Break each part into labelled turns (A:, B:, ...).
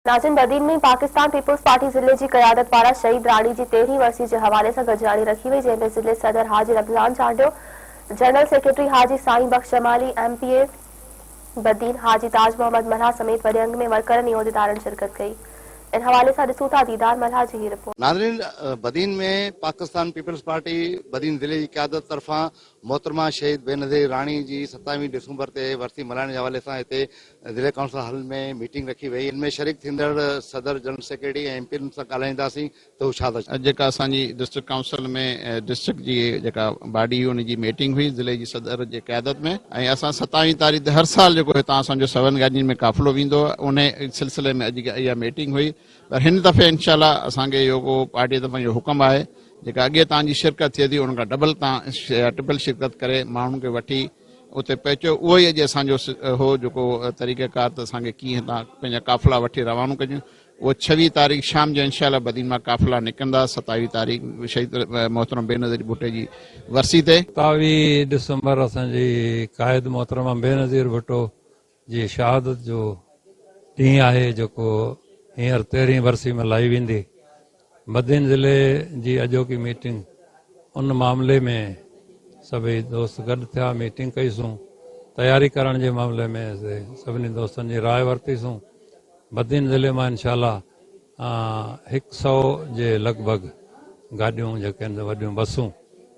A: नाज़रीन, बदीन में Pakistan people's party ज़िले की क़यादत पारां शहीद राणी की 13वीं वरसी के हवाले से गॾिजाणी रखी वई, जंहिंमें ज़िले सदर हाजी रमज़ान चांडियो, जनरल सेक्रेटरी हाजी साईं बख्श जमाली, MPA बदीन हाजी ताज मोहम्मद मल्हा समेत वॾे अंग में वर्करनि ऐं उहिदेदारनि शिरकत कई। इन हवाले से ॾिसूं था दीदार मल्हा जी ही रिपोर्ट।
B: नाज़रीन, बदीन में पाकिस्तान पीपल्स पार्टी बदीन ज़िले की क़यादत तरफ़ां मोहतरमा शहीद बेनज़ीर राणी जी 27 दिसंबर ते वरसी मल्हाइण के हवाले से हिते ज़िले काउंसिल हॉल में मीटिंग रखी वई। इनमें शरीक थींदड़ सदर जनरल सेक्रेटरी ऐं MPN सां ॻाल्हाईंदासीं त हू छा था चवनि।
C: जेका असांजी डिस्ट्रिक्ट काउंसिल में डिस्ट्रिक्ट जी जेका बॉडी हुई उनजी मीटिंग हुई ज़िले जी सदर जे क़यादत में, ऐं असां 27 तारीख़ ते हर साल जेको हितां असांजो 7 गाॾियुनि में काफ़िलो वेंदो उन सिलसिले में अॼु इहा मीटिंग हुई। पर हिन दफ़े इंशाल्लाह असांखे इहो पार्टी तरफ़ां इहो हुकुम आहे जेका अॻे तव्हांजी शिरकत थिए थी उन खां डबल तव्हां ट्रिपल शिरकत करे माण्हुनि खे वठी उते पहुचो। उहो ई अॼु असांजो हो जेको तरीक़ेकार त असांखे कीअं तव्हां पंहिंजा काफ़िला वठी रवानो कजो। वो 26 तारीख़ शाम जो इंशाल्लाह बदीन मां काफ़िला निकिरंदा। 27 तारीख़ शहीद मोहतरम बेनज़ीर भुट्टो जी वरसी ते
D: 27 दिसंबर असांजी क़ायद मोहतरमा बेनज़ीर भुट्टो जी शहादत जो ॾींहुं आहे जेको हींअर 13वीं वरसी मल्हाई वेंदी। बदीन ज़िले जी अॼोकी मीटिंग उन मामले में सभई दोस्त गॾु थिया, मीटिंग कईसूं, तयारी करण जे मामले में सभिनी दोस्तनि जी राय वरितीसूं। बदीन ज़िले में इंशाल्लाह 100 जे लॻभॻि गाॾियूं जेके आहिनि वॾियूं बसूं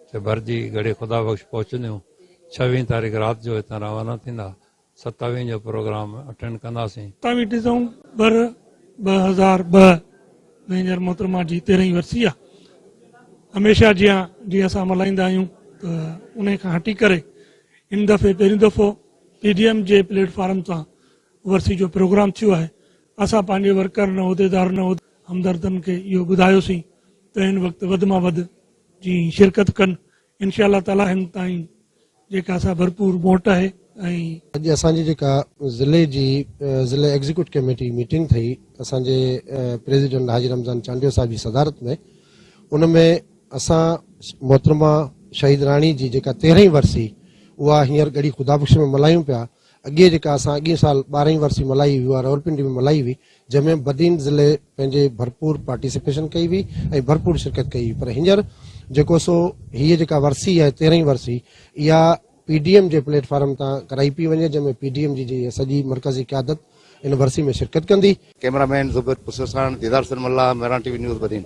D: से भरिजी घड़ी ख़ुदा बख़्श पहुचंदियूं। 26 तारीख़ राति जो हितां रवाना थींदा। 27 जो प्रोग्राम अटेंड कंदासीं।
E: 27 दिसंबर 2002 बेनज़ीर मोहतरमा जी 13वीं वरसी आहे। हमेशह जीअं असां मल्हाईंदा आहियूं त उन खां हटी करे इन दफ़े पहिरीं दफ़ो PDM जे प्लेटफॉर्म सां वरसी जो प्रोग्राम थियो आहे। असां पंहिंजे वर्कर उहिदेदार हमदर्दनि खे इहो ॿुधायोसीं त हिन वक़्तु वधि मां वधि जी शिरकत कनि। इंशाअल्लाह ताला हिन ताईं जेका असां भरपूर वोट आहे।
F: अॼु असांजी जेका ज़िले एग्जीक्यूटिव कमेटी मीटिंग थी असांजे प्रेसिडेंट हाजी रमज़ान चांडियो साहब जी सदारत में, उनमें असां मोहतरमा शहीद राणी जी जेका 13वीं वरसी उहा हींअर गड़ी ख़ुदाबख्श में मल्हायूं पिया। अॻे जेका असां अॻे साल 12वीं वरसी मल्हाई हुई उहा रावलपिंडी में मल्हाई हुई, जंहिंमें बदीन ज़िले पंहिंजे भरपूर पार्टिसिपेशन कई हुई ऐं भरपूर शिरकत कई हुई। पर हींअर जेको सो हीअ जेका वरसी आहे 13वीं वरसी इहा PDM जे प्लेटफॉर्म तां कराई पई वञे, जंहिंमें PDM जी सॼी मरकज़ी क़यादत इन वरसी में शिरकत कंदी।
B: कैमरामैन ज़ुबैर पुसरसाण, दीदार सिर मल्ला, मेहरान TV न्यूज़ बदीन।